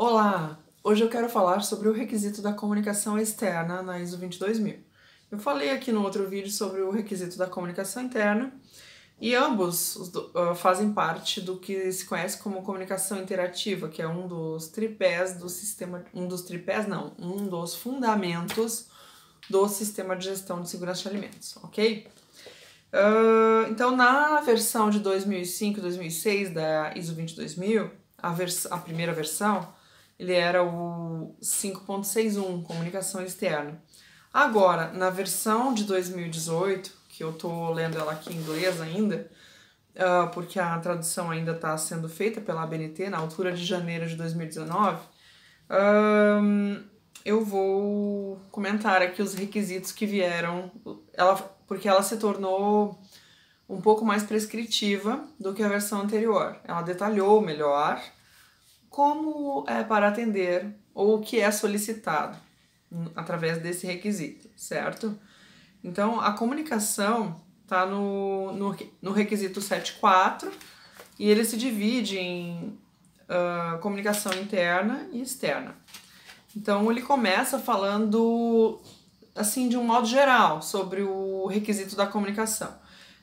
Olá! Hoje eu quero falar sobre o requisito da comunicação externa na ISO 22000. Eu falei aqui no outro vídeo sobre o requisito da comunicação interna e ambos fazem parte do que se conhece como comunicação interativa, que é um dos tripés do sistema, um dos fundamentos do sistema de gestão de segurança de alimentos, ok? Então, na versão de 2005 e 2006 da ISO 22000, a primeira versão, ele era o 5.61, comunicação externa. Agora, na versão de 2018, que eu tô lendo ela aqui em inglês ainda, porque a tradução ainda está sendo feita pela ABNT na altura de janeiro de 2019, eu vou comentar aqui os requisitos que vieram, porque ela se tornou um pouco mais prescritiva do que a versão anterior. Ela detalhou melhor como é para atender ou o que é solicitado através desse requisito, certo? Então, a comunicação está no requisito 7.4 e ele se divide em comunicação interna e externa. Então, ele começa falando, assim, de um modo geral, sobre o requisito da comunicação.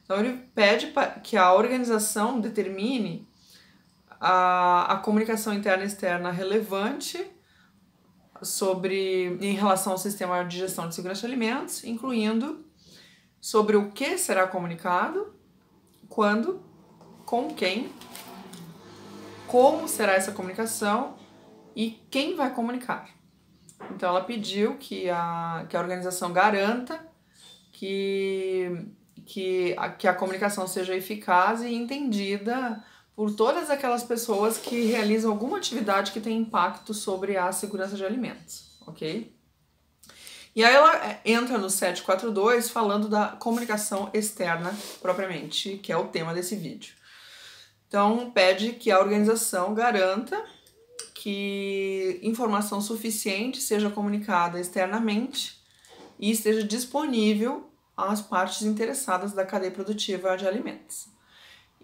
Então, ele pede que a organização determine a comunicação interna e externa relevante em relação ao sistema de gestão de segurança de alimentos, incluindo sobre o que será comunicado, quando, com quem, como será essa comunicação e quem vai comunicar. Então, ela pediu que a organização garanta que a comunicação seja eficaz e entendida por todas aquelas pessoas que realizam alguma atividade que tem impacto sobre a segurança de alimentos, ok? E aí ela entra no 7.4.2 falando da comunicação externa propriamente, que é o tema desse vídeo. Então, pede que a organização garanta que informação suficiente seja comunicada externamente e esteja disponível às partes interessadas da cadeia produtiva de alimentos.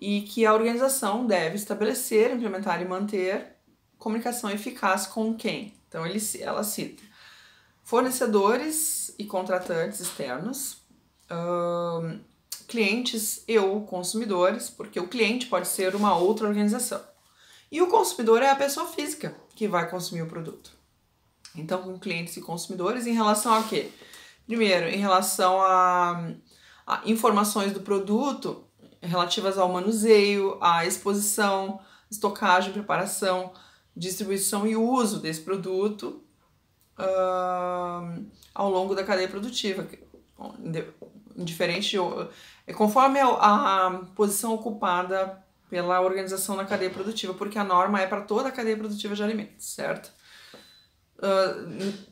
E que a organização deve estabelecer, implementar e manter comunicação eficaz com quem? Então, ela cita fornecedores e contratantes externos, clientes e ou consumidores, porque o cliente pode ser uma outra organização. E o consumidor é a pessoa física que vai consumir o produto. Então, com clientes e consumidores, em relação a quê? Primeiro, em relação a informações do produto relativas ao manuseio, à exposição, estocagem, preparação, distribuição e uso desse produto ao longo da cadeia produtiva, conforme a posição ocupada pela organização na cadeia produtiva, porque a norma é para toda a cadeia produtiva de alimentos, certo?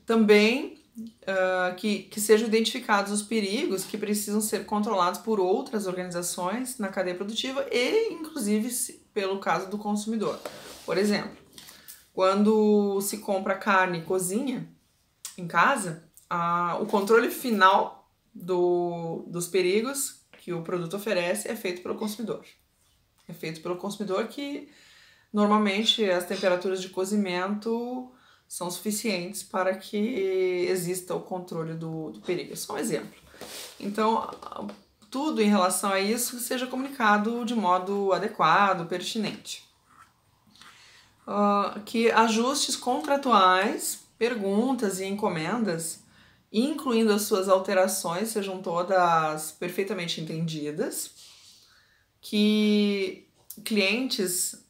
Também que sejam identificados os perigos que precisam ser controlados por outras organizações na cadeia produtiva e, inclusive, pelo caso do consumidor. Por exemplo, quando se compra carne e cozinha em casa, o controle final dos perigos que o produto oferece é feito pelo consumidor. É feito pelo consumidor que, normalmente, as temperaturas de cozimento são suficientes para que exista o controle do perigo. É só um exemplo. Então, tudo em relação a isso seja comunicado de modo adequado, pertinente. Que ajustes contratuais, perguntas e encomendas, incluindo as suas alterações, sejam todas perfeitamente entendidas. Que clientes...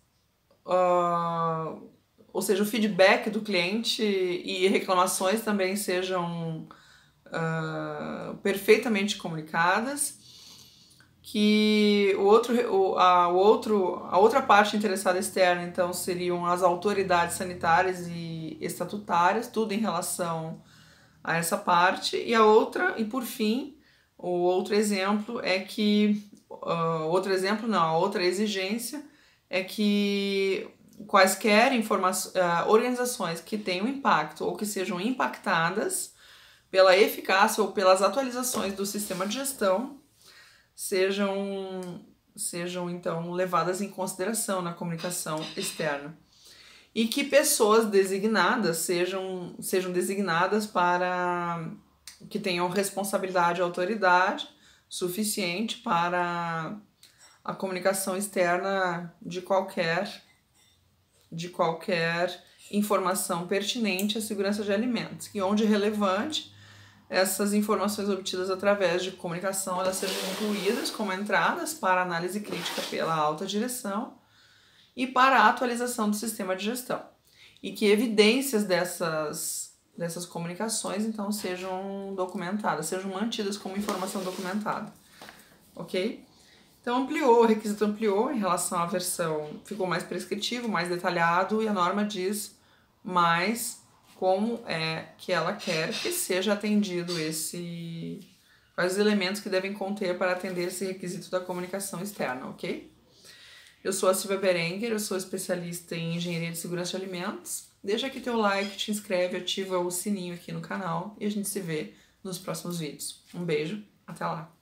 ou seja, o feedback do cliente e reclamações também sejam perfeitamente comunicadas, que a outra parte interessada externa, então, seriam as autoridades sanitárias e estatutárias, tudo em relação a essa parte, e por fim, o outro exemplo é que, a outra exigência é que quaisquer organizações que tenham impacto ou que sejam impactadas pela eficácia ou pelas atualizações do sistema de gestão sejam então levadas em consideração na comunicação externa. e que pessoas designadas sejam designadas para que tenham responsabilidade e autoridade suficiente para a comunicação externa de qualquer informação pertinente à segurança de alimentos, e onde relevante, essas informações obtidas através de comunicação elas sejam incluídas como entradas para análise crítica pela alta direção e para a atualização do sistema de gestão, e que evidências dessas comunicações então sejam documentadas, sejam mantidas como informação documentada, ok? Então o requisito ampliou em relação à versão, ficou mais prescritivo, mais detalhado, e a norma diz mais como é que ela quer que seja atendido quais os elementos que devem conter para atender esse requisito da comunicação externa, ok? Eu sou a Silvia Berenguer, eu sou especialista em engenharia de segurança de alimentos. Deixa aqui teu like, te inscreve, ativa o sininho aqui no canal e a gente se vê nos próximos vídeos. Um beijo, até lá!